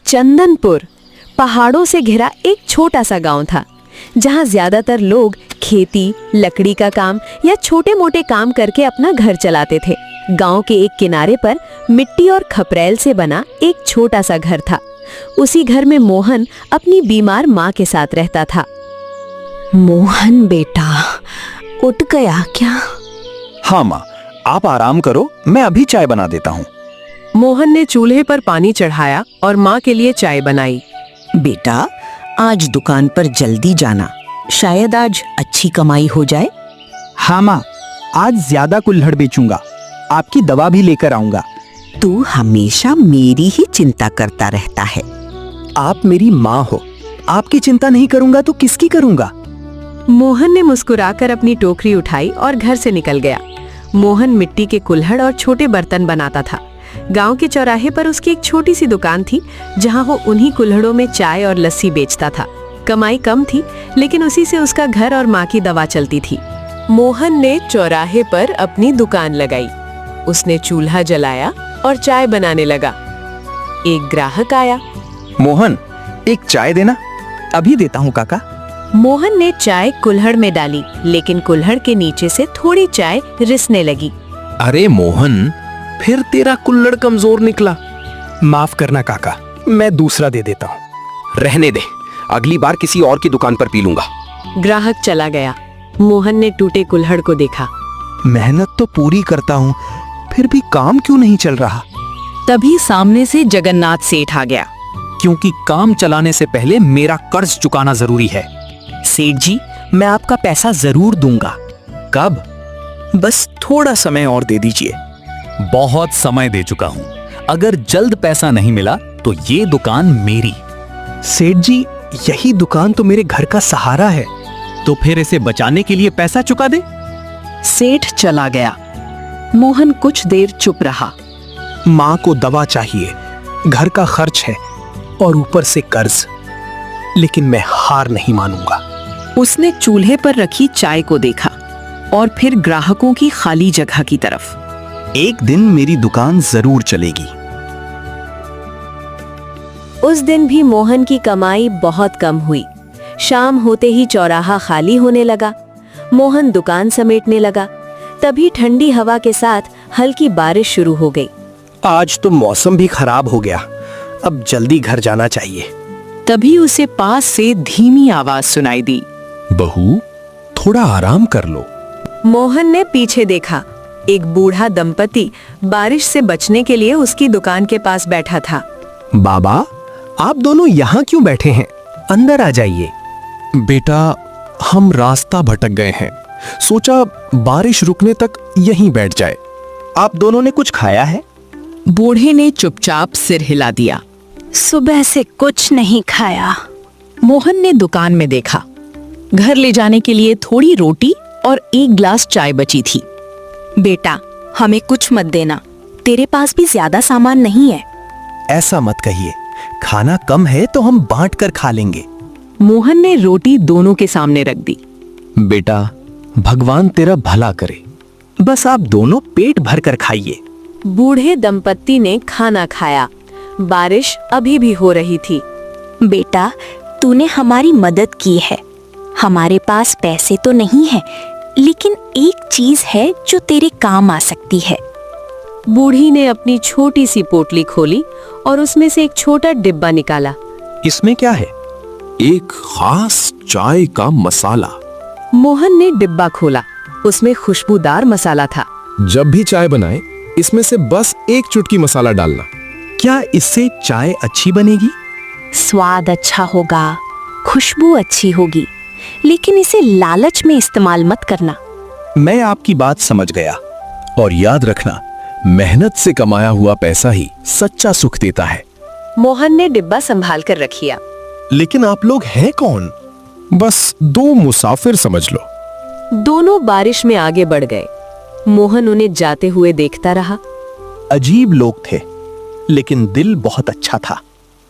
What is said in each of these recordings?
चंदनपुर पहाड़ों से घिरा एक छोटा सा गांव था, जहां ज्यादातर लोग खेती, लकड़ी का काम या छोटे मोटे काम करके अपना घर चलाते थे। गांव के एक किनारे पर मिट्टी और खपरेल से बना एक छोटा सा घर था। उसी घर में मोहन अपनी बीमार माँ के साथ रहता था। मोहन बेटा, उठ गया क्या? हाँ माँ, आप आराम करो, मैं अभी चाय बना देता हूँ। मोहन ने चूल्हे पर पानी चढ़ाया और माँ के लिए चाय बनाई। बेटा, आज दुकान पर जल्दी जाना, शायद आज अच्छी कमाई हो जाए। हाँ माँ, आज ज्यादा कुल्हड़ बेचूंगा, आपकी दवा भी लेकर आऊंगा। तू हमेशा मेरी ही चिंता करता रहता है। आप मेरी माँ हो, आपकी चिंता नहीं करूंगा तो किसकी करूंगा? मोहन ने मुस्कुराकर अपनी टोकरी उठाई और घर से निकल गया। मोहन मिट्टी के कुल्हड़ और छोटे बर्तन बनाता था। गांव के चौराहे पर उसकी एक छोटी सी दुकान थी, जहां वो उन्हीं कुल्हड़ों में चाय और लस्सी बेचता था। कमाई कम थी, लेकिन उसी से उसका घर और माँ की दवा चलती थी। मोहन ने चौराहे पर अपनी दुकान लगाई। उसने चूल्हा जलाया और चाय बनाने लगा। एक ग्राहक आया। मोहन, एक चाय देना। अभी देता हूँ काका। मोहन ने चाय कुल्हड़ में डाली, लेकिन कुल्हड़ के नीचे से थोड़ी चाय रिसने लगी। अरे मोहन, फिर तेरा कुल्हड़ कमजोर निकला। माफ करना काका, मैं दूसरा दे देता हूँ। रहने दे, अगली बार किसी और की दुकान पर पी लूंगा। ग्राहक चला गया। मोहन ने टूटे कुल्हड़ को देखा। मेहनत तो पूरी करता हूँ, फिर भी काम क्यों नहीं चल रहा? तभी सामने से जगन्नाथ सेठ आ गया। क्योंकि काम चलाने से पहले मेरा कर्ज चुकाना जरूरी है। सेठ जी, मैं आपका पैसा जरूर दूंगा। कब? बस थोड़ा समय और दे दीजिए। बहुत समय दे चुका हूँ, अगर जल्द पैसा नहीं मिला तो ये दुकान मेरी। सेठ जी, यही दुकान तो मेरे घर का सहारा है। तो फिर इसे बचाने के लिए पैसा चुका दे। सेठ चला गया। मोहन कुछ देर चुप रहा। माँ को दवा चाहिए, घर का खर्च है और ऊपर से कर्ज, लेकिन मैं हार नहीं मानूंगा। उसने चूल्हे पर रखी चाय को देखा और फिर ग्राहकों की खाली जगह की तरफ। एक दिन मेरी दुकान जरूर चलेगी। उस दिन भी मोहन की कमाई बहुत कम हुई। शाम होते ही चौराहा खाली होने लगा। मोहन दुकान समेटने लगा। तभी ठंडी हवा के साथ हल्की बारिश शुरू हो गई। आज तो मौसम भी खराब हो गया, अब जल्दी घर जाना चाहिए। तभी उसे पास से धीमी आवाज सुनाई दी। बहू, थोड़ा आराम कर लो। मोहन ने पीछे देखा। एक बूढ़ा दंपति बारिश से बचने के लिए उसकी दुकान के पास बैठा था। बाबा, आप दोनों यहाँ क्यों बैठे हैं? अंदर आ जाइए। बेटा, हम रास्ता भटक गए हैं, सोचा बारिश रुकने तक यहीं बैठ जाए। आप दोनों ने कुछ खाया है? बूढ़े ने चुपचाप सिर हिला दिया। सुबह से कुछ नहीं खाया। मोहन ने दुकान में देखा। घर ले जाने के लिए थोड़ी रोटी और एक गिलास चाय बची थी। बेटा, हमें कुछ मत देना, तेरे पास भी ज्यादा सामान नहीं है। ऐसा मत कहिए, खाना कम है तो हम बांट कर खा लेंगे। मोहन ने रोटी दोनों के सामने रख दी। बेटा, भगवान तेरा भला करे। बस आप दोनों पेट भर कर खाइए। बूढ़े दंपत्ति ने खाना खाया। बारिश अभी भी हो रही थी। बेटा, तूने हमारी मदद की है। हमारे पास पैसे तो नहीं है, लेकिन एक चीज है जो तेरे काम आ सकती है। बूढ़ी ने अपनी छोटी सी पोटली खोली और उसमें से एक छोटा डिब्बा निकाला। इसमें क्या है? एक खास चाय का मसाला। मोहन ने डिब्बा खोला। उसमें खुशबूदार मसाला था। जब भी चाय बनाए, इसमें से बस एक चुटकी मसाला डालना। क्या इससे चाय अच्छी बनेगी? स्वाद अच्छा होगा, खुशबू अच्छी होगी, लेकिन इसे लालच में इस्तेमाल मत करना। मैं आपकी बात समझ गया। और याद रखना, मेहनत से कमाया हुआ पैसा ही सच्चा सुख देता है। मोहन ने डिब्बा संभाल कर रखिया। लेकिन आप लोग हैं कौन? बस दो मुसाफिर समझ लो। दोनों बारिश में आगे बढ़ गए। मोहन उन्हें जाते हुए देखता रहा। अजीब लोग थे, लेकिन दिल बहुत अच्छा था।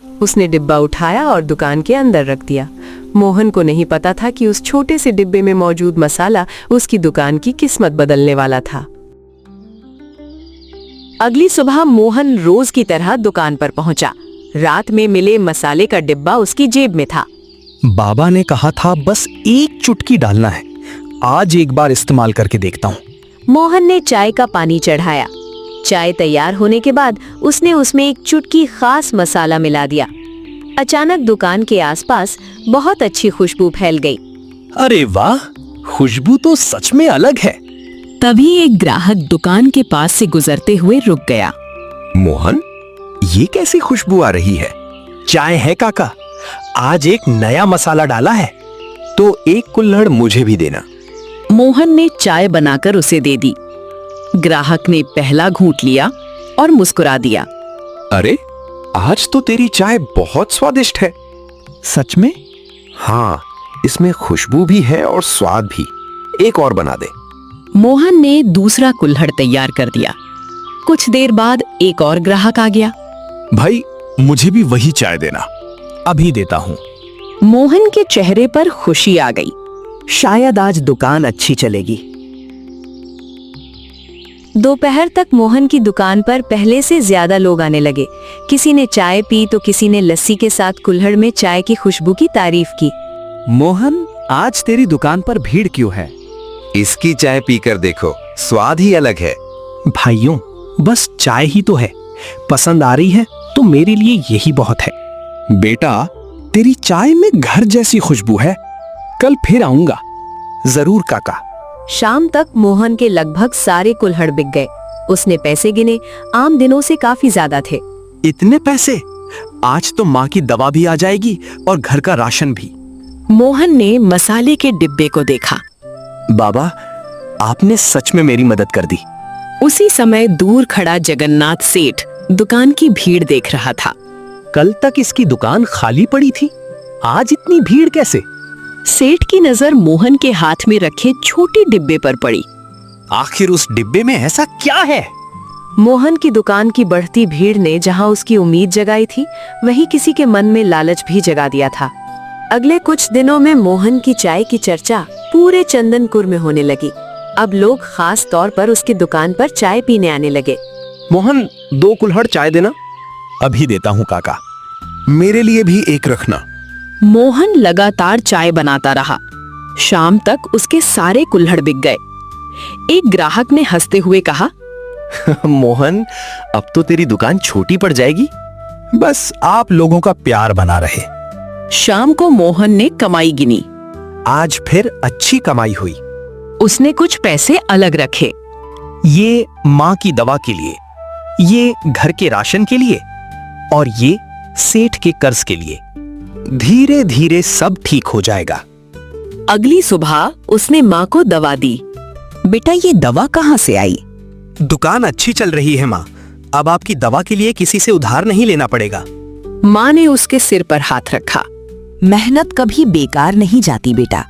उसने डिब्बा उठाया और दुकान के अंदर रख दिया। मोहन को नहीं पता था कि उस छोटे से डिब्बे में मौजूद मसाला उसकी दुकान की किस्मत बदलने वाला था। अगली सुबह मोहन रोज की तरह दुकान पर पहुंचा। रात में मिले मसाले का डिब्बा उसकी जेब में था। बाबा ने कहा था बस एक चुटकी डालना है, आज एक बार इस्तेमाल करके देखता हूँ। मोहन ने चाय का पानी चढ़ाया। चाय तैयार होने के बाद उसने उसमें एक चुटकी खास मसाला मिला दिया। अचानक दुकान के आसपास बहुत अच्छी खुशबू फैल गई। अरे वाह, खुशबू तो सच में अलग है। तभी एक ग्राहक दुकान के पास से गुजरते हुए रुक गया। मोहन, ये कैसी खुशबू आ रही है? चाय है काका, आज एक नया मसाला डाला है। तो एक कुल्हड़ मुझे भी देना। मोहन ने चाय बनाकर उसे दे दी। ग्राहक ने पहला घूंट लिया और मुस्कुरा दिया। अरे, आज तो तेरी चाय बहुत स्वादिष्ट है। सच में? हाँ, इसमें खुशबू भी है और स्वाद भी। एक और बना दे। मोहन ने दूसरा कुल्हड़ तैयार कर दिया। कुछ देर बाद एक और ग्राहक आ गया। भाई, मुझे भी वही चाय देना। अभी देता हूँ। मोहन के चेहरे पर खुशी आ गई। शायद आज दुकान अच्छी चलेगी। दोपहर तक मोहन की दुकान पर पहले से ज्यादा लोग आने लगे। किसी ने चाय पी तो किसी ने लस्सी के साथ कुल्हड़ में चाय की खुशबू की तारीफ की। मोहन, आज तेरी दुकान पर भीड़ क्यों है? इसकी चाय पीकर देखो, स्वाद ही अलग है। भाइयों, बस चाय ही तो है, पसंद आ रही है तो मेरे लिए यही बहुत है। बेटा, तेरी चाय में घर जैसी खुशबू है। कल फिर आऊंगा। जरूर काका। शाम तक मोहन के लगभग सारे कुल्हड़ बिक गए। उसने पैसे गिने, आम दिनों से काफी ज्यादा थे। इतने पैसे? आज तो माँ की दवा भी आ जाएगी और घर का राशन भी। मोहन ने मसाले के डिब्बे को देखा। बाबा, आपने सच में मेरी मदद कर दी। उसी समय दूर खड़ा जगन्नाथ सेठ दुकान की भीड़ देख रहा था। कल तक इसकी दुकान खाली पड़ी थी, आज इतनी भीड़ कैसे? सेठ की नजर मोहन के हाथ में रखे छोटे डिब्बे पर पड़ी। आखिर उस डिब्बे में ऐसा क्या है? मोहन की दुकान की बढ़ती भीड़ ने जहां उसकी उम्मीद जगाई थी, वहीं किसी के मन में लालच भी जगा दिया था। अगले कुछ दिनों में मोहन की चाय की चर्चा पूरे चंदनपुर में होने लगी। अब लोग खास तौर पर उसकी दुकान पर चाय पीने आने लगे। मोहन, 2 कुल्हड़ चाय देना। अभी देता हूँ काका। मेरे लिए भी एक रखना। मोहन लगातार चाय बनाता रहा। शाम तक उसके सारे कुल्हड़ बिक गए। एक ग्राहक ने हंसते हुए कहा, मोहन, अब तो तेरी दुकान छोटी पड़ जाएगी। बस आप लोगों का प्यार बना रहे। शाम को मोहन ने कमाई गिनी। आज फिर अच्छी कमाई हुई। उसने कुछ पैसे अलग रखे। ये माँ की दवा के लिए, ये घर के राशन के लिए और ये सेठ के कर्ज के लिए। धीरे धीरे सब ठीक हो जाएगा। अगली सुबह उसने माँ को दवा दी। बेटा, ये दवा कहाँ से आई? दुकान अच्छी चल रही है माँ, अब आपकी दवा के लिए किसी से उधार नहीं लेना पड़ेगा। माँ ने उसके सिर पर हाथ रखा। मेहनत कभी बेकार नहीं जाती बेटा।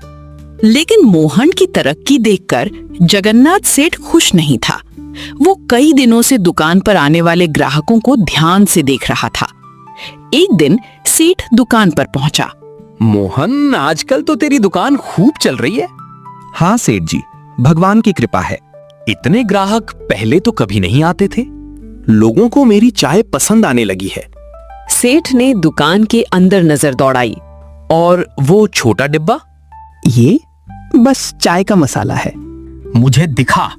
लेकिन मोहन की तरक्की देखकर जगन्नाथ सेठ खुश नहीं था। वो कई दिनों से दुकान पर आने वाले ग्राहकों को ध्यान से देख रहा था। एक दिन सेठ दुकान पर पहुंचा। मोहन, आजकल तो तेरी दुकान खूब चल रही है। हाँ सेठ जी, भगवान की कृपा है। इतने ग्राहक पहले तो कभी नहीं आते थे। लोगों को मेरी चाय पसंद आने लगी है। सेठ ने दुकान के अंदर नजर दौड़ाई। और वो छोटा डिब्बा? ये बस चाय का मसाला है। मुझे दिखा।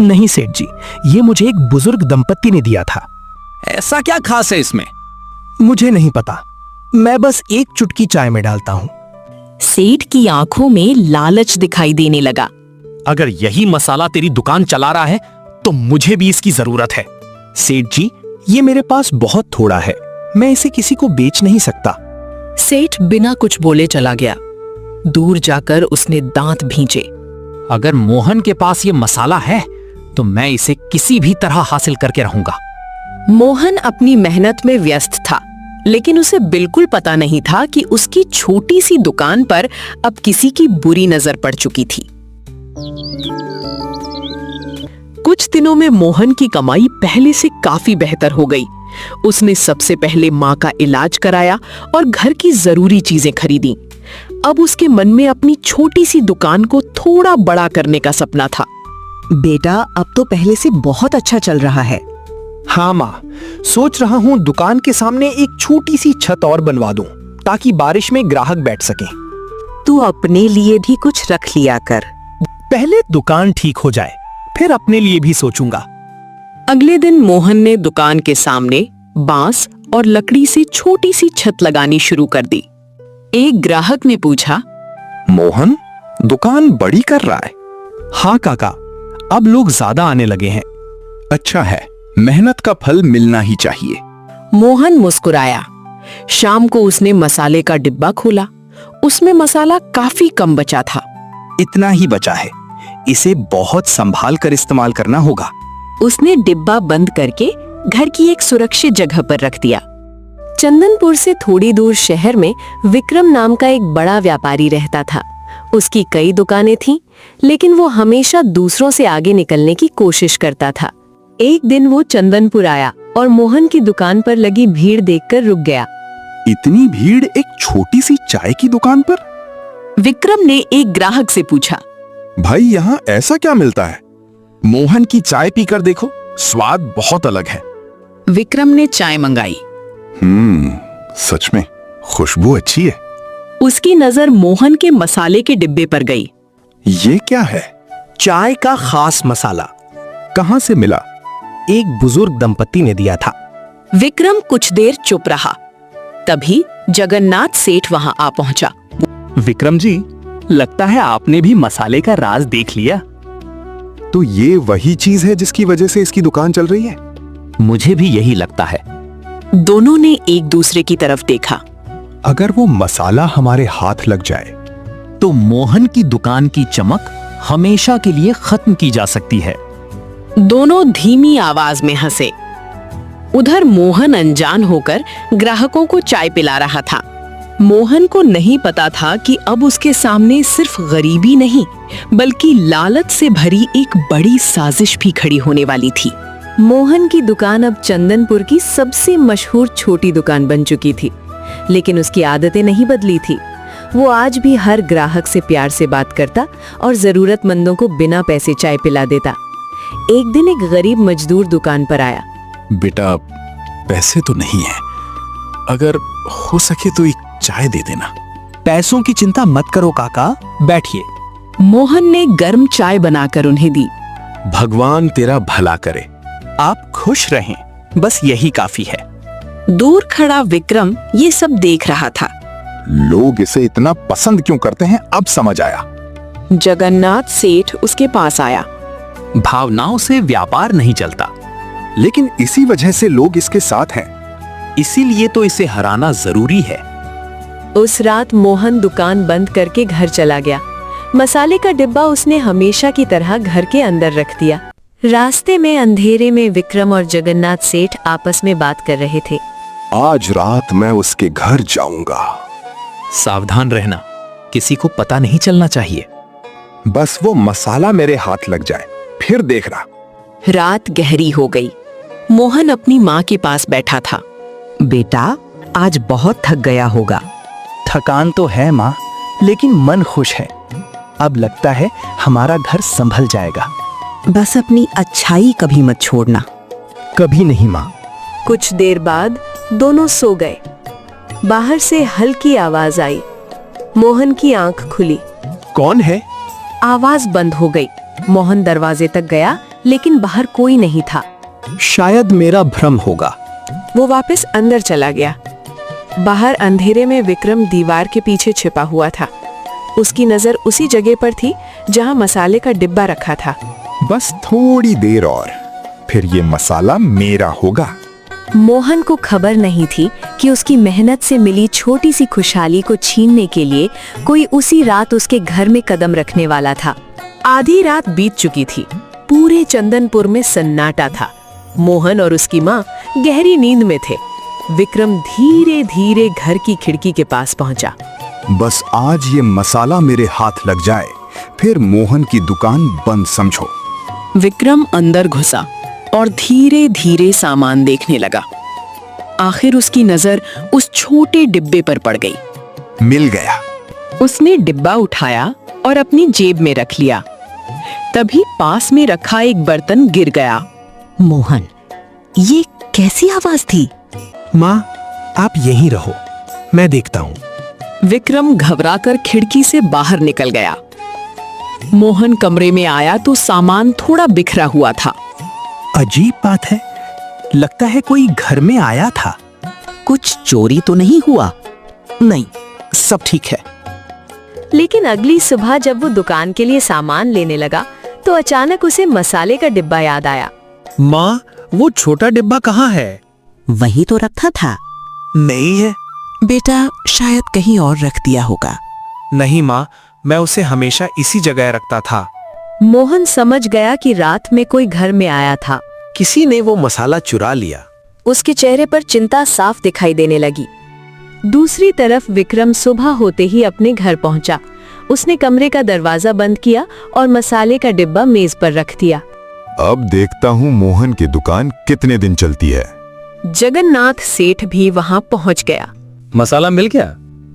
नहीं सेठ जी, ये मुझे एक बुजुर्ग दंपत्ति ने दिया था। ऐसा क्या खास है इसमें? मुझे नहीं पता, मैं बस एक चुटकी चाय में डालता हूँ। सेठ की आंखों में लालच दिखाई देने लगा। अगर यही मसाला तेरी दुकान चला रहा है तो मुझे भी इसकी जरूरत है। सेठ जी, ये मेरे पास बहुत थोड़ा है, मैं इसे किसी को बेच नहीं सकता। सेठ बिना कुछ बोले चला गया। दूर जाकर उसने दांत भींचे। अगर मोहन के पास ये मसाला है तो मैं इसे किसी भी तरह हासिल करके रहूंगा। मोहन अपनी मेहनत में व्यस्त था, लेकिन उसे बिल्कुल पता नहीं था कि उसकी छोटी सी दुकान पर अब किसी की बुरी नजर पड़ चुकी थी। कुछ दिनों में मोहन की कमाई पहले से काफी बेहतर हो गई। उसने सबसे पहले माँ का इलाज कराया और घर की जरूरी चीजें खरीदी। अब उसके मन में अपनी छोटी सी दुकान को थोड़ा बड़ा करने का सपना था। बेटा, अब तो पहले से बहुत अच्छा चल रहा है। हाँ माँ, सोच रहा हूँ दुकान के सामने एक छोटी सी छत और बनवा दूं, ताकि बारिश में ग्राहक बैठ सकें। तू अपने लिए भी कुछ रख लिया कर। पहले दुकान ठीक हो जाए, फिर अपने लिए भी सोचूंगा। अगले दिन मोहन ने दुकान के सामने बांस और लकड़ी से छोटी सी छत लगानी शुरू कर दी। एक ग्राहक ने पूछा, मोहन, दुकान बड़ी कर रहा है। हाँ काका, अब लोग ज्यादा आने लगे हैं। अच्छा है, मेहनत का फल मिलना ही चाहिए। मोहन मुस्कुराया। शाम को उसने मसाले का डिब्बा खोला। उसमें मसाला काफी कम बचा था। इतना ही बचा है, इसे बहुत संभाल कर इस्तेमाल करना होगा। उसने डिब्बा बंद करके घर की एक सुरक्षित जगह पर रख दिया। चंदनपुर से थोड़ी दूर शहर में विक्रम नाम का एक बड़ा व्यापारी रहता था। उसकी कई दुकानें थीं, लेकिन वो हमेशा दूसरों से आगे निकलने की कोशिश करता था। एक दिन वो चंदनपुर आया और मोहन की दुकान पर लगी भीड़ देखकर रुक गया। इतनी भीड़ एक छोटी सी चाय की दुकान पर? विक्रम ने एक ग्राहक से पूछा, भाई यहाँ ऐसा क्या मिलता है? मोहन की चाय पीकर देखो, स्वाद बहुत अलग है। विक्रम ने चाय मंगाई। सच में खुशबू अच्छी है। उसकी नजर मोहन के मसाले के डिब्बे पर गई। ये क्या है? चाय का खास मसाला। कहाँ से मिला? एक बुजुर्ग दंपति ने दिया था। विक्रम कुछ देर चुप रहा। तभी जगन्नाथ सेठ वहां आ पहुंचा। विक्रम जी, लगता है आपने भी मसाले का राज देख लिया। तो ये वही चीज है जिसकी वजह से इसकी दुकान चल रही है? मुझे भी यही लगता है। दोनों ने एक दूसरे की तरफ देखा। अगर वो मसाला हमारे हाथ लग जाए तो मोहन की दुकान की चमक हमेशा के लिए खत्म की जा सकती है। दोनों धीमी आवाज में हंसे। उधर मोहन अनजान होकर ग्राहकों को चाय पिला रहा था। मोहन को नहीं पता था कि अब उसके सामने सिर्फ गरीबी नहीं, बल्कि लालच से भरी एक बड़ी साजिश भी खड़ी होने वाली थी। मोहन की दुकान अब चंदनपुर की सबसे मशहूर छोटी दुकान बन चुकी थी, लेकिन उसकी आदतें नहीं बदली थी। वो आज भी हर ग्राहक से प्यार से बात करता और जरूरतमंदों को बिना पैसे चाय पिला देता। एक दिन एक गरीब मजदूर दुकान पर आया। बेटा, पैसे तो नहीं है, अगर हो सके तो एक चाय दे देना। पैसों की चिंता मत करो काका, बैठिए। मोहन ने गर्म चाय बनाकर उन्हें दी। भगवान तेरा भला करे। आप खुश रहें, बस यही काफी है। दूर खड़ा विक्रम ये सब देख रहा था। लोग इसे इतना पसंद क्यों करते हैं, अब समझ आया। जगन्नाथ सेठ उसके पास आया। भावनाओं से व्यापार नहीं चलता, लेकिन इसी वजह से लोग इसके साथ हैं। इसीलिए तो इसे हराना जरूरी है। उस रात मोहन दुकान बंद करके घर चला गया। मसाले का डिब्बा उसने हमेशा की तरह घर के अंदर रख दिया। रास्ते में अंधेरे में विक्रम और जगन्नाथ सेठ आपस में बात कर रहे थे। आज रात मैं उसके घर जाऊंगा। सावधान रहना, किसी को पता नहीं चलना चाहिए। बस वो मसाला मेरे हाथ लग जाए, फिर देखना। रात गहरी हो गई। मोहन अपनी माँ के पास बैठा था। बेटा, आज बहुत थक गया होगा। थकान तो है माँ, लेकिन मन खुश है। अब लगता है हमारा घर संभल जाएगा। बस अपनी अच्छाई कभी मत छोड़ना। कभी नहीं माँ। कुछ देर बाद दोनों सो गए। बाहर से हल्की आवाज आई। मोहन की आंख खुली। कौन है? आवाज बंद हो गई। मोहन दरवाजे तक गया, लेकिन बाहर कोई नहीं था। शायद मेरा भ्रम होगा। वो वापस अंदर चला गया। बाहर अंधेरे में विक्रम दीवार के पीछे छिपा हुआ था। उसकी नजर उसी जगह पर थी जहां मसाले का डिब्बा रखा था। बस थोड़ी देर और, फिर ये मसाला मेरा होगा। मोहन को खबर नहीं थी कि उसकी मेहनत से मिली छोटी सी खुशहाली को छीनने के लिए कोई उसी रात उसके घर में कदम रखने वाला था। आधी रात बीत चुकी थी। पूरे चंदनपुर में सन्नाटा था। मोहन और उसकी माँ गहरी नींद में थे। विक्रम धीरे धीरे घर की खिड़की के पास पहुंचा। बस आज ये मसाला मेरे हाथ लग जाए, फिर मोहन की दुकान बंद समझो। विक्रम अंदर घुसा और धीरे धीरे सामान देखने लगा। आखिर उसकी नजर उस छोटे डिब्बे पर पड़ गई। मिल गया। उसने डिब्बा उठाया और अपनी जेब में रख लिया। तभी पास में रखा एक बर्तन गिर गया। मोहन, ये कैसी आवाज थी? माँ, आप यहीं रहो, मैं देखता हूँ। विक्रम घबराकर खिड़की से बाहर निकल गया। मोहन कमरे में आया तो सामान थोड़ा बिखरा हुआ था। अजीब बात है, लगता है कोई घर में आया था। कुछ चोरी तो नहीं हुआ? नहीं, सब ठीक है। लेकिन अगली सुबह जब वो दुकान के लिए सामान लेने लगा तो अचानक उसे मसाले का डिब्बा याद आया। माँ, वो छोटा डिब्बा कहाँ है? वहीं तो रखा था। नहीं है। बेटा, शायद कहीं और रख दिया होगा। नहीं माँ, मैं उसे हमेशा इसी जगह रखता था। मोहन समझ गया कि रात में कोई घर में आया था। किसी ने वो मसाला चुरा लिया। उसके चेहरे पर चिंता साफ दिखाई देने लगी। दूसरी तरफ विक्रम सुबह होते ही अपने घर पहुंचा। उसने कमरे का दरवाजा बंद किया और मसाले का डिब्बा मेज पर रख दिया। अब देखता हूँ मोहन की दुकान कितने दिन चलती है। जगन्नाथ सेठ भी वहां पहुंच गया। मसाला मिल गया?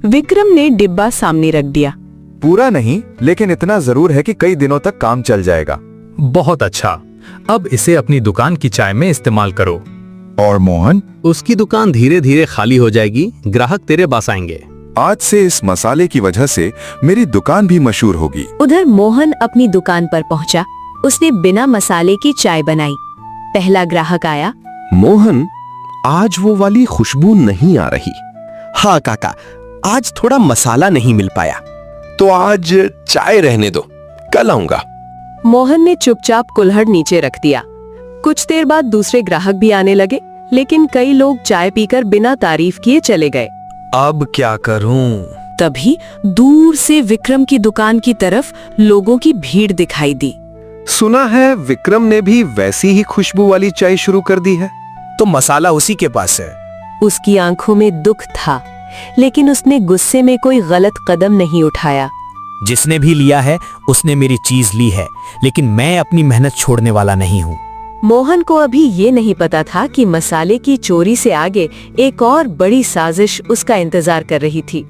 विक्रम ने डिब्बा सामने रख दिया। पूरा नहीं, लेकिन इतना जरूर है कि कई दिनों तक काम चल जाएगा। बहुत अच्छा, अब इसे अपनी दुकान की चाय में इस्तेमाल करो। और मोहन? उसकी दुकान धीरे धीरे खाली हो जाएगी, ग्राहक तेरे पास आएंगे। आज से इस मसाले की वजह से मेरी दुकान भी मशहूर होगी। उधर मोहन अपनी दुकान पर पहुंचा। उसने बिना मसाले की चाय बनाई। पहला ग्राहक आया। मोहन, आज वो वाली खुशबू नहीं आ रही। हाँ काका, आज थोड़ा मसाला नहीं मिल पाया। तो आज चाय रहने दो, कल आऊंगा। मोहन ने चुपचाप कुल्हड़ नीचे रख दिया। कुछ देर बाद दूसरे ग्राहक भी आने लगे, लेकिन कई लोग चाय पीकर बिना तारीफ किए चले गए। अब क्या करूं? तभी दूर से विक्रम की दुकान की तरफ लोगों की भीड़ दिखाई दी। सुना है विक्रम ने भी वैसी ही खुशबू वाली चाय शुरू कर दी है। तो मसाला उसी के पास है। उसकी आंखों में दुख था, लेकिन उसने गुस्से में कोई गलत कदम नहीं उठाया। जिसने भी लिया है उसने मेरी चीज ली है, लेकिन मैं अपनी मेहनत छोड़ने वाला नहीं हूँ। मोहन को अभी ये नहीं पता था कि मसाले की चोरी से आगे एक और बड़ी साजिश उसका इंतजार कर रही थी।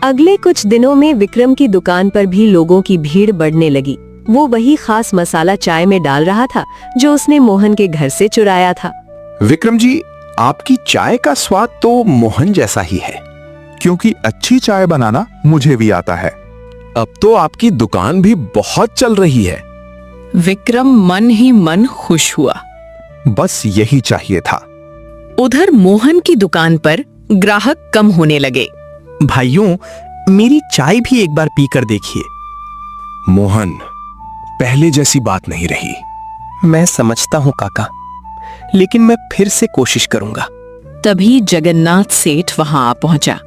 अगले कुछ दिनों में विक्रम की दुकान पर भी लोगों की भीड़ बढ़ने लगी। वो वही खास मसाला चाय में डाल रहा था जो उसने मोहन के घर से चुराया था। विक्रम जी, आपकी चाय का स्वाद तो मोहन जैसा ही है। क्योंकि अच्छी चाय बनाना मुझे भी आता है। अब तो आपकी दुकान भी बहुत चल रही है। विक्रम मन ही मन खुश हुआ। बस यही चाहिए था। उधर मोहन की दुकान पर ग्राहक कम होने लगे। भाइयों, मेरी चाय भी एक बार पीकर देखिए। मोहन, पहले जैसी बात नहीं रही। मैं समझता हूँ काका, लेकिन मैं फिर से कोशिश करूंगा। तभी जगन्नाथ सेठ वहां आ पहुंचा।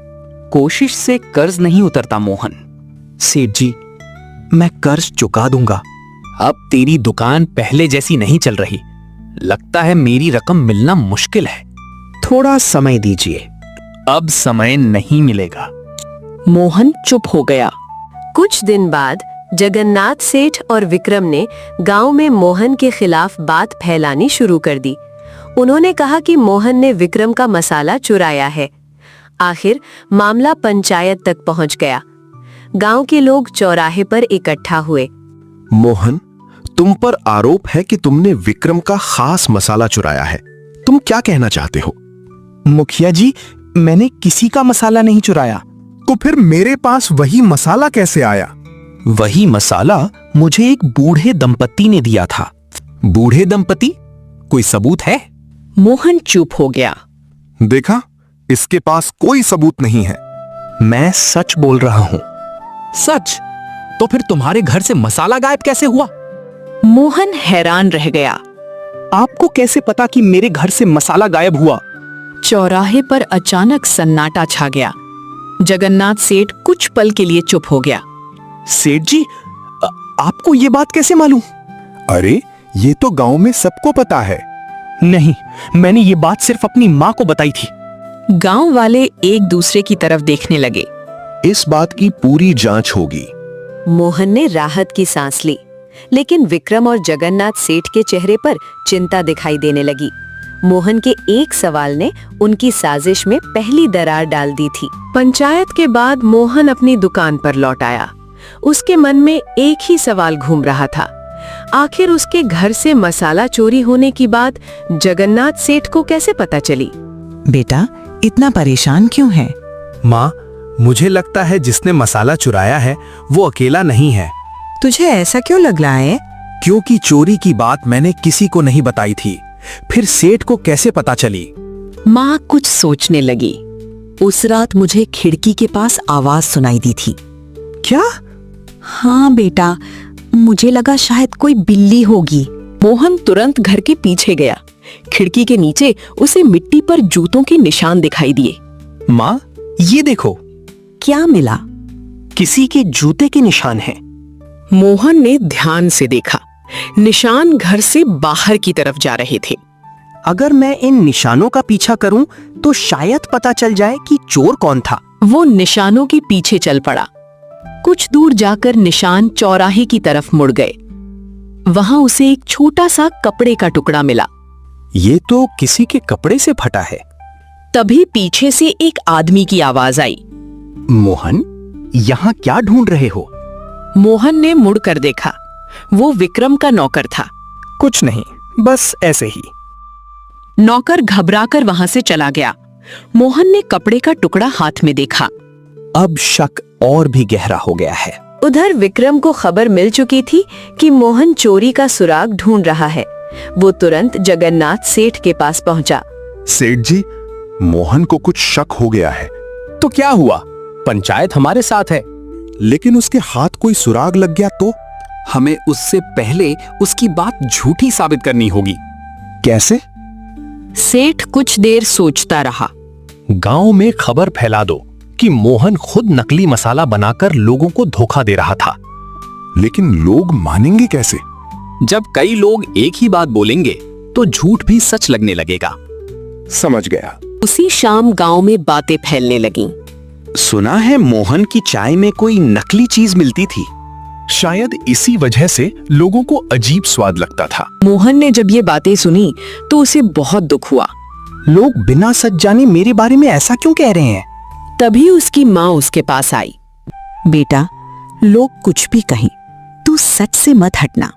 कोशिश से कर्ज नहीं उतरता मोहन। सेठ जी, मैं कर्ज चुका दूंगा। अब तेरी दुकान पहले जैसी नहीं चल रही। लगता है मेरी रकम मिलना मुश्किल है। थोड़ा समय दीजिए। अब समय नहीं मिलेगा। मोहन चुप हो गया। कुछ दिन बाद जगन्नाथ सेठ और विक्रम ने गांव में मोहन के खिलाफ बात फैलानी शुरू कर दी। उन्होंने कहा कि मोहन ने विक्रम का मसाला चुराया है। आखिर मामला पंचायत तक पहुंच गया। गांव के लोग चौराहे पर इकट्ठा हुए। मोहन, तुम पर आरोप है कि तुमने विक्रम का खास मसाला चुराया है। तुम क्या कहना चाहते हो? मुखिया जी, मैंने किसी का मसाला नहीं चुराया। तो फिर मेरे पास वही मसाला कैसे आया? वही मसाला मुझे एक बूढ़े दंपति ने दिया था। बूढ़े दंपति? कोई सबूत है? मोहन चुप हो गया। देखा, इसके पास कोई सबूत नहीं है। मैं सच बोल रहा हूं। सच? तो फिर तुम्हारे घर से मसाला गायब कैसे हुआ? मोहन हैरान रह गया। आपको कैसे पता कि मेरे घर से मसाला गायब हुआ? चौराहे पर अचानक सन्नाटा छा गया। जगन्नाथ सेठ कुछ पल के लिए चुप हो गया। सेठ जी, आपको ये बात कैसे मालूम? अरे, ये तो गांव में सबको पता है। नहीं, मैंने ये बात सिर्फ अपनी माँ को बताई थी। गांव वाले एक दूसरे की तरफ देखने लगे। इस बात की पूरी जांच होगी। मोहन ने राहत की सांस ली, लेकिन विक्रम और जगन्नाथ सेठ के चेहरे पर चिंता दिखाई देने लगी। मोहन के एक सवाल ने उनकी साजिश में पहली दरार डाल दी थी। पंचायत के बाद मोहन अपनी दुकान पर लौट आया। उसके मन में एक ही सवाल घूम रहा था। आखिर उसके घर से मसाला चोरी होने की बात जगन्नाथ सेठ को कैसे पता चली? बेटा, इतना परेशान क्यों है? माँ, मुझे लगता है जिसने मसाला चुराया है वो अकेला नहीं है। तुझे ऐसा क्यों लग रहा है? क्योंकि चोरी की बात मैंने किसी को नहीं बताई थी। फिर सेठ को कैसे पता चली? माँ कुछ सोचने लगी। उस रात मुझे खिड़की के पास आवाज सुनाई दी थी। क्या? हाँ बेटा, मुझे लगा शायद कोई बिल्ली होगी। मोहन तुरंत घर के पीछे गया। खिड़की के नीचे उसे मिट्टी पर जूतों के निशान दिखाई दिए। माँ, ये देखो, क्या मिला? किसी के जूते के निशान हैं। मोहन ने ध्यान से देखा। निशान घर से बाहर की तरफ जा रहे थे। अगर मैं इन निशानों का पीछा करूं तो शायद पता चल जाए कि चोर कौन था। वो निशानों के पीछे चल पड़ा। कुछ दूर जाकर निशान चौराहे की तरफ मुड़ गए। वहां उसे एक छोटा सा कपड़े का टुकड़ा मिला। ये तो किसी के कपड़े से फटा है। तभी पीछे से एक आदमी की आवाज आई। मोहन, यहाँ क्या ढूंढ रहे हो? मोहन ने मुड़कर देखा। वो विक्रम का नौकर था। कुछ नहीं, बस ऐसे ही। नौकर घबराकर वहां से चला गया। मोहन ने कपड़े का टुकड़ा हाथ में देखा। अब शक और भी गहरा हो गया है। उधर विक्रम को खबर मिल चुकी थी कि मोहन चोरी का सुराग ढूंढ रहा है। वो तुरंत जगन्नाथ सेठ के पास पहुंचा। सेठ जी, मोहन को कुछ शक हो गया है। तो क्या हुआ? पंचायत हमारे साथ है। लेकिन उसके हाथ कोई सुराग लग गया तो? हमें उससे पहले उसकी बात झूठी साबित करनी होगी। कैसे? सेठ कुछ देर सोचता रहा। गांव में खबर फैला दो कि मोहन खुद नकली मसाला बनाकर लोगों को धोखा दे रहा था। लेकिन लोग मानेंगे कैसे? जब कई लोग एक ही बात बोलेंगे तो झूठ भी सच लगने लगेगा। समझ गया। उसी शाम गांव में बातें फैलने लगीं। सुना है मोहन की चाय में कोई नकली चीज मिलती थी। शायद इसी वजह से लोगों को अजीब स्वाद लगता था। मोहन ने जब ये बातें सुनी तो उसे बहुत दुख हुआ। लोग बिना सच जाने मेरे बारे में ऐसा क्यों कह रहे हैं? तभी उसकी माँ उसके पास आई। बेटा, लोग कुछ भी कहें, तू सच से मत हटना।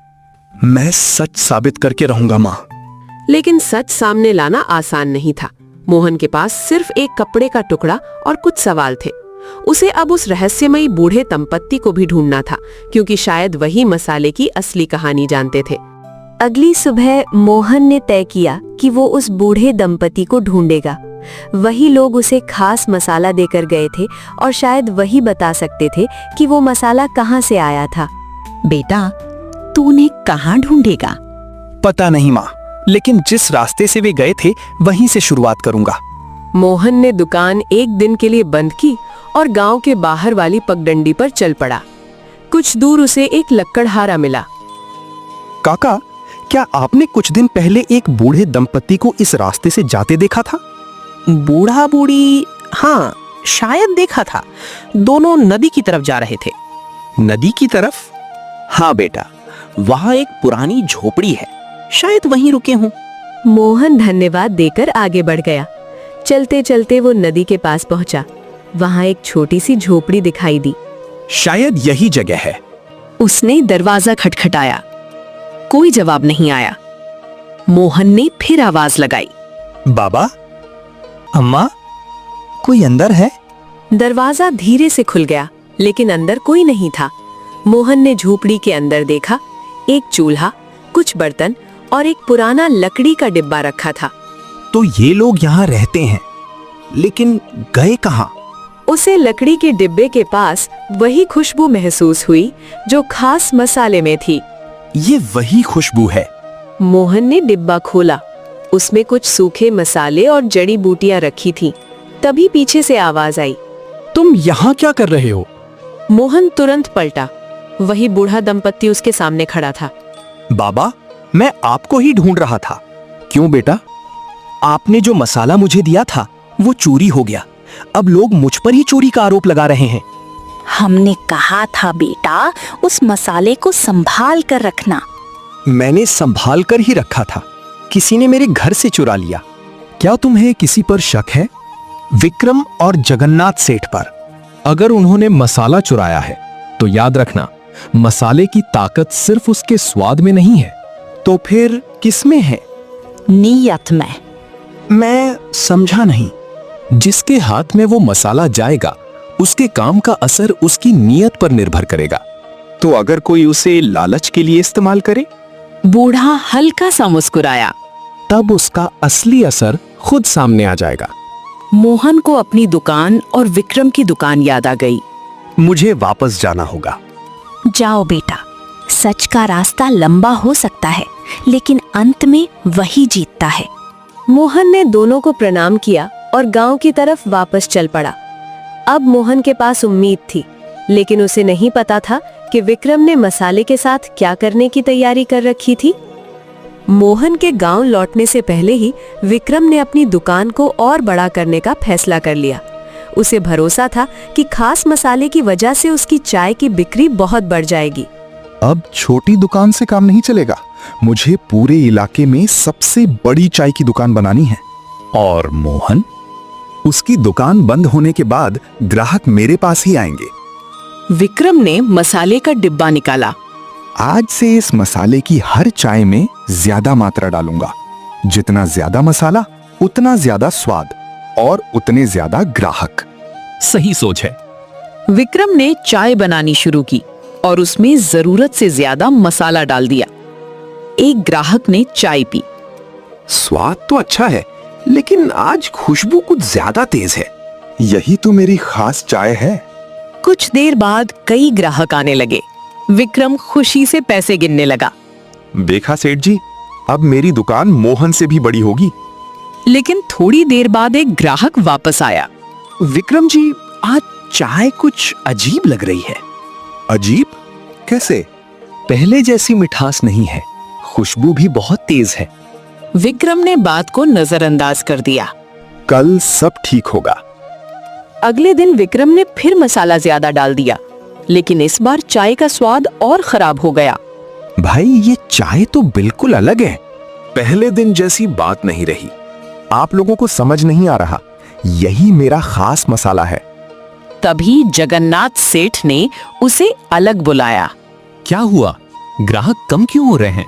मैं सच साबित करके रहूंगा माँ। लेकिन सच सामने लाना आसान नहीं था। मोहन के पास सिर्फ एक कपड़े का टुकड़ा और कुछ सवाल थे। उसे अब उस रहस्यमयी बूढ़े दंपत्ति को भी ढूंढना था, क्योंकि शायद वही मसाले की असली कहानी जानते थे। अगली सुबह मोहन ने तय किया कि वो उस बूढ़े दंपति को ढूंढेगा। वही लोग उसे खास मसाला देकर गए थे और शायद वही बता सकते थे कि वो मसाला कहाँ से आया था। बेटा, तू उन्हें कहाँ ढूंढेगा? पता नहीं माँ, लेकिन जिस रास्ते से वे गए थे वहीं से शुरुआत करूंगा। मोहन ने दुकान एक दिन के लिए बंद की और गांव के बाहर वाली पगडंडी पर चल पड़ा। कुछ दूर उसे एक लक्कड़हारा मिला। काका, क्या आपने कुछ दिन पहले एक बूढ़े दंपत्ति को इस रास्ते से जाते देखा था? बूढ़ा बूढ़ी? हाँ, शायद देखा था। दोनों नदी की तरफ जा रहे थे। नदी की तरफ? हाँ बेटा, वहाँ एक पुरानी झोपड़ी है, शायद वहीं रुके हों। मोहन धन्यवाद देकर आगे बढ़ गया। चलते चलते वो नदी के पास पहुंचा। वहां एक छोटी सी झोपड़ी दिखाई दी। शायद यही जगह है। उसने दरवाजा खटखटाया। कोई जवाब नहीं आया। मोहन ने फिर आवाज लगाई। बाबा, अम्मा, कोई अंदर है? दरवाजा धीरे से खुल गया, लेकिन अंदर कोई नहीं था। मोहन ने झोपड़ी के अंदर देखा। एक चूल्हा, कुछ बर्तन और एक पुराना लकड़ी का डिब्बा रखा था। तो ये लोग यहाँ रहते हैं, लेकिन गए कहाँ? उसे लकड़ी के डिब्बे के पास वही खुशबू महसूस हुई जो खास मसाले में थी। ये वही खुशबू है। मोहन ने डिब्बा खोला। उसमें कुछ सूखे मसाले और जड़ी बूटियां रखी थीं। तभी पीछे से आवाज आई। तुम यहाँ क्या कर रहे हो? मोहन तुरंत पलटा। वही बूढ़ा दंपत्ति उसके सामने खड़ा था। बाबा, मैं आपको ही ढूंढ रहा था। क्यों बेटा? आपने जो मसाला मुझे दिया था वो चोरी हो गया। अब लोग मुझ पर ही चोरी का आरोप लगा रहे हैं। हमने कहा था बेटा, उस मसाले को संभाल कर रखना। मैंने संभाल कर ही रखा था। किसी ने मेरे घर से चुरा लिया। क्या तुम्हें किसी पर शक है? विक्रम और जगन्नाथ सेठ पर। अगर उन्होंने मसाला चुराया है तो याद रखना, मसाले की ताकत सिर्फ उसके स्वाद में नहीं है। तो फिर किसमें है? नीयत में। मैं समझा नहीं। जिसके हाथ में वो मसाला जाएगा उसके काम का असर उसकी नीयत पर निर्भर करेगा। तो अगर कोई उसे लालच के लिए इस्तेमाल करे? बूढ़ा हल्का सा मुस्कुराया। तब उसका असली असर खुद सामने आ जाएगा। मोहन को अपनी दुकान और विक्रम की दुकान याद आ गई। मुझे वापस जाना होगा। जाओ बेटा, सच का रास्ता लंबा हो सकता है लेकिन अंत में वही जीतता है। मोहन ने दोनों को प्रणाम किया और गांव की तरफ वापस चल पड़ा। अब मोहन के पास उम्मीद थी, लेकिन उसे नहीं पता था कि विक्रम ने मसाले के साथ क्या करने की तैयारी कर रखी थी। मोहन के गांव लौटने से पहले ही विक्रम ने अपनी दुकान को और बड़ा करने का फैसला कर लिया। उसे भरोसा था कि खास मसाले की वजह से उसकी चाय की बिक्री बहुत बढ़ जाएगी। अब छोटी दुकान से काम नहीं चलेगा, मुझे पूरे इलाके में सबसे बड़ी चाय की दुकान बनानी है। और मोहन? उसकी दुकान बंद होने के बाद ग्राहक मेरे पास ही आएंगे। विक्रम ने मसाले का डिब्बा निकाला। आज से इस मसाले की हर चाय में ज्यादा मात्रा डालूंगा। जितना ज्यादा मसाला उतना ज्यादा स्वाद और उतने ज्यादा ग्राहक। सही सोच है। विक्रम ने चाय बनानी शुरू की और उसमें जरूरत से ज्यादा मसाला डाल दिया। एक ग्राहक ने चाय पी। स्वाद तो अच्छा है, लेकिन आज खुशबू कुछ ज्यादा तेज है। यही तो मेरी खास चाय है। कुछ देर बाद कई ग्राहक आने लगे। विक्रम खुशी से पैसे गिनने लगा। देखा सेठ जी, अब मेरी दुकान मोहन से भी बड़ी होगी। लेकिन थोड़ी देर बाद एक ग्राहक वापस आया। विक्रम जी, आज चाय कुछ अजीब लग रही है। अजीब? कैसे? पहले जैसी मिठास नहीं है, खुशबू भी बहुत तेज है। विक्रम ने बात को नजरअंदाज कर दिया। कल सब ठीक होगा। अगले दिन विक्रम ने फिर मसाला ज्यादा डाल दिया, लेकिन इस बार चाय का स्वाद और खराब हो गया। भाई, ये चाय तो बिल्कुल अलग है। पहले दिन जैसी बात नहीं रही। आप लोगों को समझ नहीं आ रहा, यही मेरा खास मसाला है। तभी जगन्नाथ सेठ ने उसे अलग बुलाया। क्या हुआ? ग्राहक कम क्यों हो रहे हैं?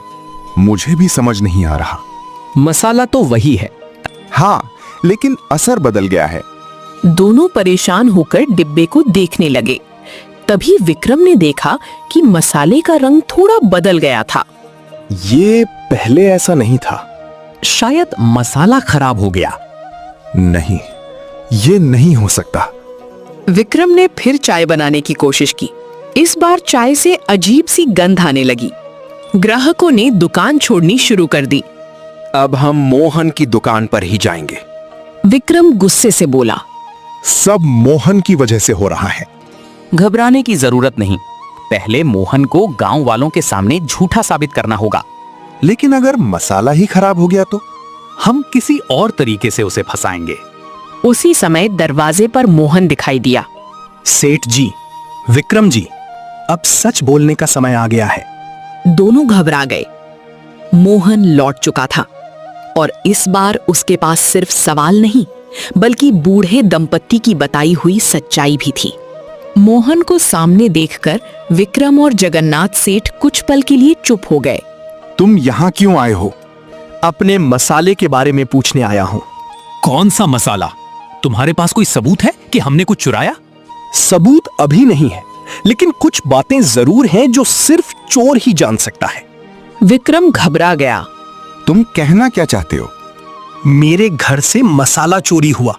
मुझे भी समझ नहीं आ रहा। मसाला तो वही है। हाँ, लेकिन असर बदल गया है। दोनों परेशान होकर डिब्बे को देखने लगे। तभी विक्रम ने देखा कि मसाले का रंग थोड़ा बदल गया था। ये पहले ऐसा नहीं था। शायद मसाला खराब हो गया। नहीं, ये नहीं हो सकता। विक्रम ने फिर चाय बनाने की कोशिश की। इस बार चाय से अजीब सी गंध आने लगी। ग्राहकों ने दुकान छोड़नी शुरू कर दी। अब हम मोहन की दुकान पर ही जाएंगे। विक्रम गुस्से से बोला। सब मोहन की वजह से हो रहा है। घबराने की जरूरत नहीं। पहले मोहन को गांव वालों के सामने झूठा साबित करना होगा। लेकिन अगर मसाला ही खराब हो गया तो? हम किसी और तरीके से उसे फंसाएंगे। उसी समय दरवाजे पर मोहन दिखाई दिया। सेठ जी, विक्रम जी, अब सच बोलने का समय आ गया है। दोनों घबरा गए। मोहन लौट चुका था और इस बार उसके पास सिर्फ सवाल नहीं, बल्कि बूढ़े दंपत्ति की बताई हुई सच्चाई भी थी। मोहन को सामने देखकर विक्रम और जगन्नाथ सेठ कुछ पल के लिए चुप हो गए। तुम यहाँ क्यों आए हो? अपने मसाले के बारे में पूछने आया हूँ। कौन सा मसाला? तुम्हारे पास कोई सबूत है कि हमने कुछ चुराया? सबूत अभी नहीं है, लेकिन कुछ बातें जरूर हैं जो सिर्फ चोर ही जान सकता है। विक्रम घबरा गया। तुम कहना क्या चाहते हो? मेरे घर से मसाला चोरी हुआ।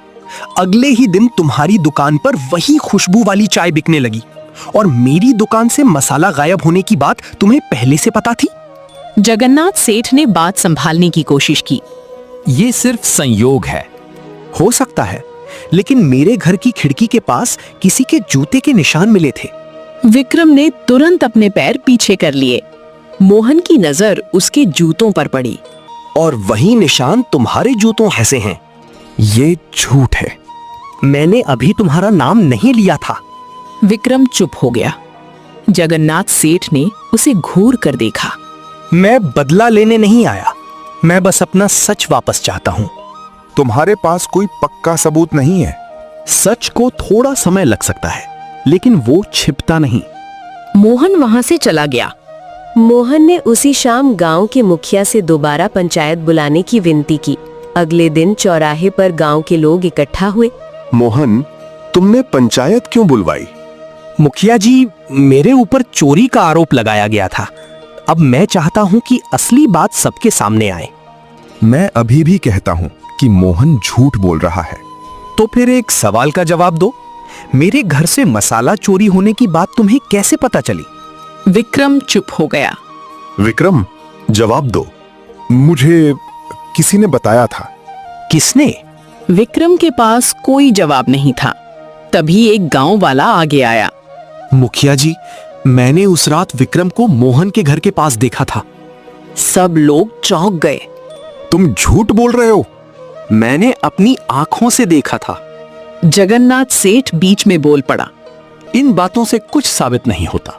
अगले ही दिन तुम्हारी दुकान पर वही खुशबू वाली चाय बिकने लगी और मेरी दुकान से मसाला गायब होने की बात तुम्हें पहले से पता थी? जगन्नाथ सेठ ने बात संभालने की कोशिश की। ये सिर्फ संयोग है। हो सकता है, लेकिन मेरे घर की खिड़की के पास किसी के जूते के निशान मिले थे। विक्रम ने तुरंत अपने पैर पीछे कर लिए। मोहन की नजर उसके जूतों पर पड़ी। और वही निशान तुम्हारे जूतों जैसे हैं। ये झूठ है। मैंने अभी तुम्हारा नाम नहीं लिया था। विक्रम चुप हो गया। जगन्नाथ सेठ ने उसे घूर कर देखा। मैं बदला लेने नहीं आया, मैं बस अपना सच वापस चाहता हूँ। तुम्हारे पास कोई पक्का सबूत नहीं है? सच को थोड़ा समय लग सकता है, लेकिन वो छिपता नहीं। मोहन वहां से चला गया। मोहन ने उसी शाम गांव के मुखिया से दोबारा पंचायत बुलाने की विनती की। अगले दिन चौराहे पर गांव के लोग इकट्ठा हुए। मोहन, तुमने पंचायत क्यों बुलवाई? मुखिया जी, मेरे ऊपर चोरी का आरोप लगाया गया था। अब मैं चाहता हूं कि असली बात सबके सामने आए। मैं अभी भी कहता हूं कि मोहन झूठ बोल रहा है। तो फिर एक सवाल का जवाब दो। मेरे घर से मसाला चोरी होने की बात तुम्हें कैसे पता चली? विक्रम चुप हो गया। विक्रम, जवाब दो। मुझे किसी ने बताया था। किसने? विक्रम के पास कोई जवाब नहीं था। तभी एक गांव वाला आगे आया। मुखिया जी, मैंने उस रात विक्रम को मोहन के घर के पास देखा था। सब लोग चौंक गए। तुम झूठ बोल रहे हो? मैंने अपनी आंखों से देखा था। जगन्नाथ सेठ बीच में बोल पड़ा। इन बातों से कुछ साबित नहीं होता।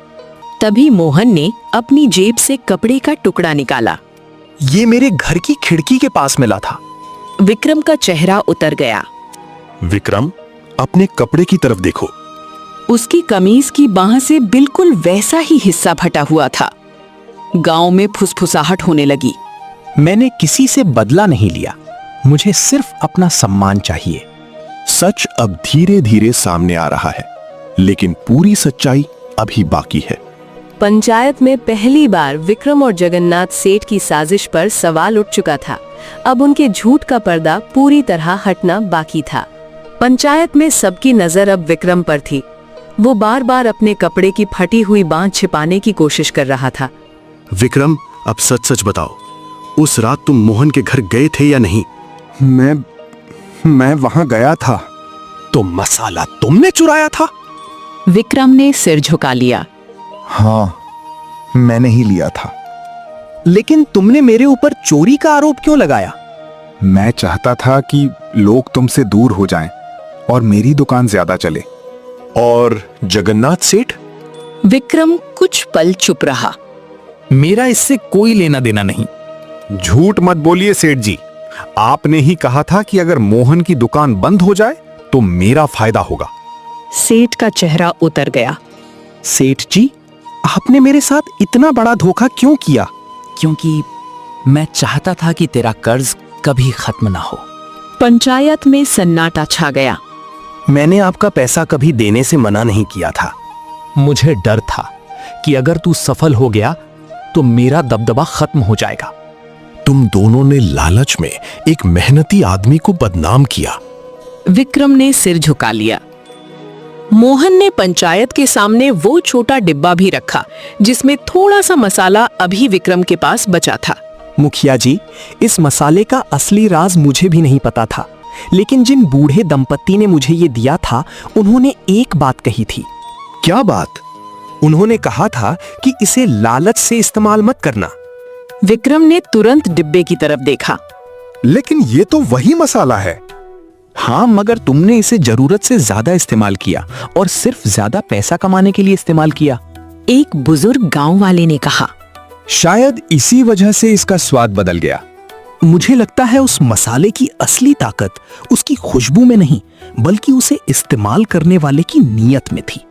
तभी मोहन ने अपनी जेब से कपड़े का टुकड़ा निकाला। ये मेरे घर की खिड़की के पास मिला था। विक्रम का चेहरा उतर गया। विक्रम, अपने कपड़े की तरफ देखो। उसकी कमीज की बाह से बिल्कुल वैसा ही हिस्सा फटा हुआ था। गांव में फुसफुसाहट होने लगी। मैंने किसी से बदला नहीं लिया। मुझे सिर्फ अपना सम्मान चाहिए। सच अब धीरे धीरे सामने आ रहा है, लेकिन पूरी सच्चाई अभी बाकी है। पंचायत में पहली बार विक्रम और जगन्नाथ सेठ की साजिश पर सवाल उठ चुका था। अब उनके झूठ का पर्दा पूरी तरह हटना बाकी था। पंचायत में सबकी नजर अब विक्रम पर थी। वो बार बार अपने कपड़े की फटी हुई बांह छिपाने की कोशिश कर रहा था। विक्रम, अब सच सच बताओ, उस रात तुम मोहन के घर गए थे या नहीं? मैं वहां गया था। तो मसाला तुमने चुराया था? विक्रम ने सिर झुका लिया। हाँ, मैंने ही लिया था। लेकिन तुमने मेरे ऊपर चोरी का आरोप क्यों लगाया? मैं चाहता था कि लोग तुमसे दूर हो जाएं और मेरी दुकान ज्यादा चले। और जगन्नाथ सेठ? विक्रम कुछ पल चुप रहा। मेरा इससे कोई लेना देना नहीं। झूठ मत बोलिए सेठ जी। आपने ही कहा था कि अगर मोहन की दुकान बंद हो जाए तो मेरा फायदा होगा। सेठ का चेहरा उतर गया। सेठ जी, आपने मेरे साथ इतना बड़ा धोखा क्यों किया? क्योंकि मैं चाहता था कि तेरा कर्ज कभी खत्म ना हो। पंचायत में सन्नाटा छा गया। मैंने आपका पैसा कभी देने से मना नहीं किया था। मुझे डर था कि अगर तू सफल हो गया तो मेरा दबदबा खत्म हो जाएगा। तुम दोनों ने लालच में एक मेहनती आदमी को बदनाम किया। विक्रम ने सिर झुका लिया। मोहन ने पंचायत के सामने वो छोटा डिब्बा भी रखा जिसमें थोड़ा सा मसाला अभी विक्रम के पास बचा था। मुखिया जी, इस मसाले का असली राज मुझे भी नहीं पता था, लेकिन जिन बूढ़े दंपत्ति ने मुझे ये दिया था, उन्होंने एक बात कही थी। क्या बात? उन्होंने कहा था कि इसे लालच से इस्तेमाल मत करना। विक्रम ने तुरंत डिब्बे की तरफ देखा। लेकिन ये तो वही मसाला है। हाँ, मगर तुमने इसे जरूरत से ज्यादा इस्तेमाल किया और सिर्फ ज्यादा पैसा कमाने के लिए इस्तेमाल किया। एक बुजुर्ग गांव वाले ने कहा। शायद इसी वजह से इसका स्वाद बदल गया। मुझे लगता है उस मसाले की असली ताकत उसकी खुशबू में नहीं, बल्कि उसे इस्तेमाल करने वाले की नीयत में थी।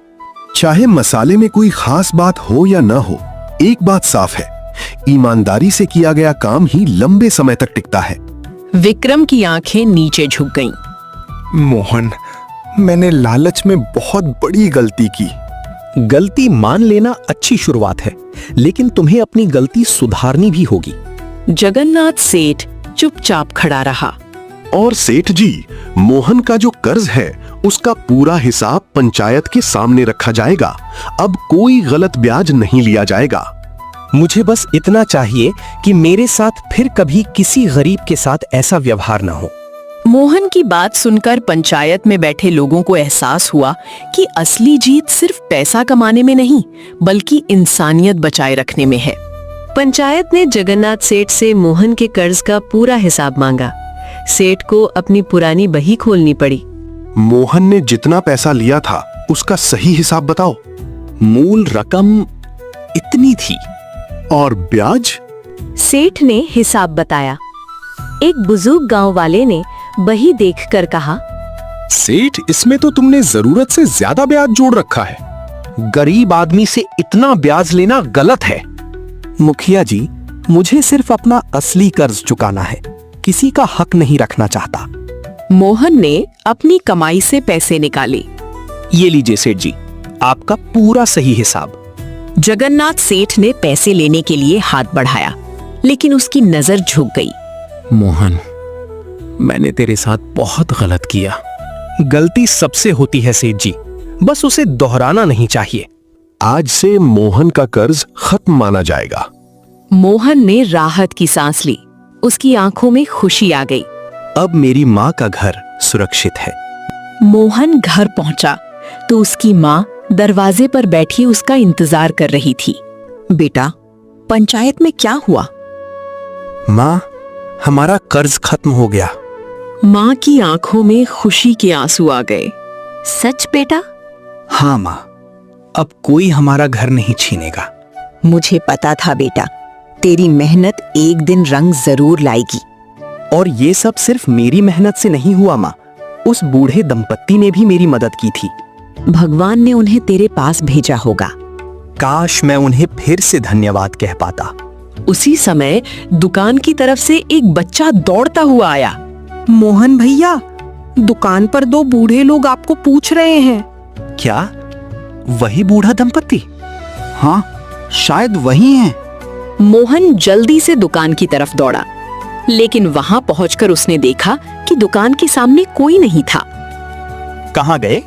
चाहे मसाले में कोई खास बात हो या न हो, एक बात साफ है, ईमानदारी से किया गया काम ही लंबे समय तक टिकता है। विक्रम की आंखें नीचे झुक गईं। मोहन, मैंने लालच में बहुत बड़ी गलती की। गलती मान लेना अच्छी शुरुआत है, लेकिन तुम्हें अपनी गलती सुधारनी भी होगी। जगन्नाथ सेठ चुपचाप खड़ा रहा। और सेठ जी, मोहन का जो कर्ज है उसका पूरा हिसाब पंचायत के सामने रखा जाएगा। अब कोई गलत ब्याज नहीं लिया जाएगा। मुझे बस इतना चाहिए कि मेरे साथ फिर कभी किसी गरीब के साथ ऐसा व्यवहार ना हो। मोहन की बात सुनकर पंचायत में बैठे लोगों को एहसास हुआ कि असली जीत सिर्फ पैसा कमाने में नहीं, बल्कि इंसानियत बचाए रखने में है। पंचायत ने जगन्नाथ सेठ से मोहन के कर्ज का पूरा हिसाब मांगा। सेठ को अपनी पुरानी बही खोलनी पड़ी। मोहन ने जितना पैसा लिया था उसका सही हिसाब बताओ। मूल रकम इतनी थी। और ब्याज? सेठ ने हिसाब बताया। एक बुजुर्ग गांव वाले ने बही देखकर कहा, सेठ, इसमें तो तुमने जरूरत से ज्यादा ब्याज जोड़ रखा है। गरीब आदमी से इतना ब्याज लेना गलत है। मुखिया जी, मुझे सिर्फ अपना असली कर्ज चुकाना है, किसी का हक नहीं रखना चाहता। मोहन ने अपनी कमाई से पैसे निकाले। ये लीजिए सेठ जी, आपका पूरा सही हिसाब। जगन्नाथ सेठ ने पैसे लेने के लिए हाथ बढ़ाया, लेकिन उसकी नजर झुक गई। मोहन, मैंने तेरे साथ बहुत गलत किया। गलती सबसे होती है सेठ जी, बस उसे दोहराना नहीं चाहिए। आज से मोहन का कर्ज खत्म माना जाएगा। मोहन ने राहत की सांस ली। उसकी आंखों में खुशी आ गई। अब मेरी माँ का घर सुरक्षित है। मोहन घर पहुंचा तो उसकी माँ दरवाजे पर बैठी उसका इंतजार कर रही थी। बेटा, पंचायत में क्या हुआ? माँ, हमारा कर्ज खत्म हो गया। माँ की आंखों में खुशी के आंसू आ गए। सच बेटा? हाँ माँ, अब कोई हमारा घर नहीं छीनेगा। मुझे पता था बेटा, तेरी मेहनत एक दिन रंग जरूर लाएगी। और ये सब सिर्फ मेरी मेहनत से नहीं हुआ माँ, उस बूढ़े दंपत्ति ने भी मेरी मदद की थी। भगवान ने उन्हें तेरे पास भेजा होगा। काश मैं उन्हें फिर से धन्यवाद कह पाता। उसी समय दुकान की तरफ से एक बच्चा दौड़ता हुआ आया। मोहन भैया, दुकान पर दो बूढ़े लोग आपको पूछ रहे हैं। क्या वही बूढ़ा दंपत्ति? हाँ, शायद वही है। मोहन जल्दी से दुकान की तरफ दौड़ा, लेकिन वहां पहुंचकर उसने देखा कि दुकान के सामने कोई नहीं था। कहाँ गए?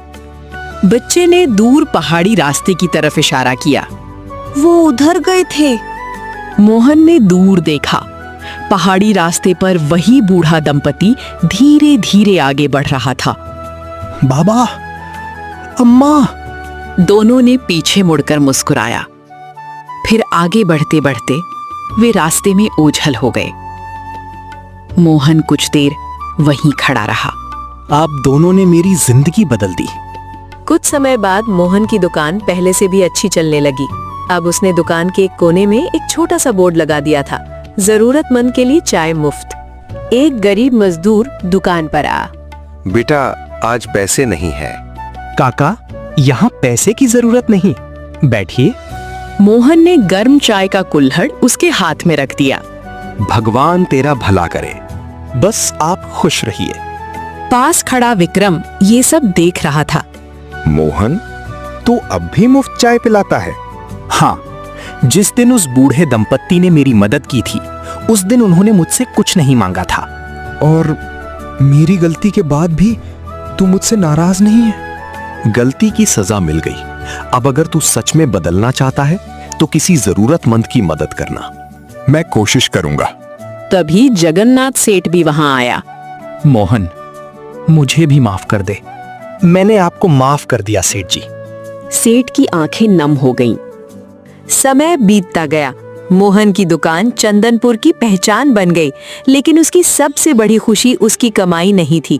बच्चे ने दूर पहाड़ी रास्ते की तरफ इशारा किया। वो उधर गए थे। मोहन ने दूर देखा। पहाड़ी रास्ते पर वही बूढ़ा दंपति धीरे धीरे आगे बढ़ रहा था। बाबा, अम्मा। दोनों ने पीछे मुड़कर मुस्कुराया। फिर आगे बढ़ते बढ़ते वे रास्ते में ओझल हो गए। मोहन कुछ देर वहीं खड़ा रहा। आप दोनों ने मेरी जिंदगी बदल दी। कुछ समय बाद मोहन की दुकान पहले से भी अच्छी चलने लगी। अब उसने दुकान के एक कोने में एक छोटा सा बोर्ड लगा दिया था, जरूरतमंद के लिए चाय मुफ्त। एक गरीब मजदूर दुकान पर आ। बेटा, आज पैसे नहीं है। काका, यहाँ पैसे की जरूरत नहीं, बैठिए। मोहन ने गर्म चाय का कुल्हड़ उसके हाथ में रख दिया। भगवान तेरा भला करे, बस आप खुश रहिए। पास खड़ा विक्रम ये सब देख रहा था। मोहन, तू अब भी मुफ्त चाय पिलाता है? हाँ, जिस दिन उस बूढ़े दंपत्ति ने मेरी मदद की थी, उस दिन उन्होंने मुझसे कुछ नहीं मांगा था। और मेरी गलती के बाद भी तू मुझसे नाराज नहीं है? गलती की सजा मिल गई। अब अगर तू सच में बदलना चाहता है तो किसी जरूरतमंद की मदद करना। मैं कोशिश करूंगा। तभी जगन्नाथ सेठ भी वहां आया। मोहन, मुझे भी माफ कर दे। मैंने आपको माफ कर दिया सेठ जी। सेठ की आंखें नम हो गईं। समय बीतता गया। मोहन की दुकान चंदनपुर की पहचान बन गई, लेकिन उसकी सबसे बड़ी खुशी उसकी कमाई नहीं थी।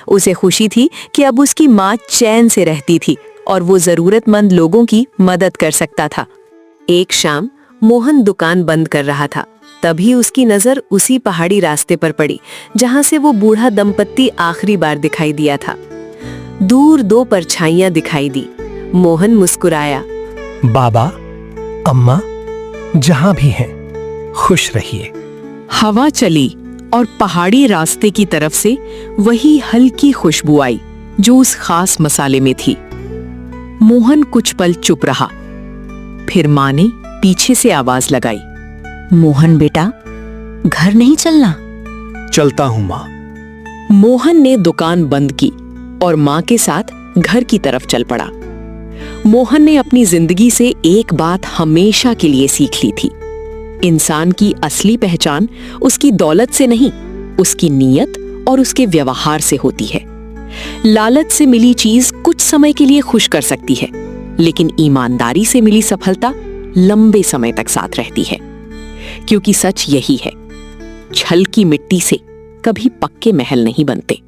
उसे खुशी थी कि अब उसकी माँ चैन से रहती थी और वो जरूरतमंद लोगों की मदद कर सकता था। एक शाम मोहन दुकान बंद कर रहा था, तभी उसकी नजर उसी पहाड़ी रास्ते पर पड़ी जहां से वो बूढ़ा दंपत्ति आखिरी बार दिखाई दिया था। दूर दो परछाइयां दिखाई दी। मोहन मुस्कुराया। बाबा, अम्मा, जहां भी हैं, खुश रहिए। हवा चली और पहाड़ी रास्ते की तरफ से वही हल्की खुशबू आई जो उस खास मसाले में थी। मोहन कुछ पल चुप रहा। फिर माँ ने पीछे से आवाज लगाई। मोहन बेटा, घर नहीं चलना? चलता हूँ माँ। मोहन ने दुकान बंद की और माँ के साथ घर की तरफ चल पड़ा। मोहन ने अपनी जिंदगी से एक बात हमेशा के लिए सीख ली थी। इंसान की असली पहचान उसकी दौलत से नहीं, उसकी नीयत और उसके व्यवहार से होती है। लालच से मिली चीज कुछ समय के लिए खुश कर सकती है, लेकिन ईमानदारी से मिली सफलता लंबे समय तक साथ रहती है। क्योंकि सच यही है, छल की मिट्टी से कभी पक्के महल नहीं बनते।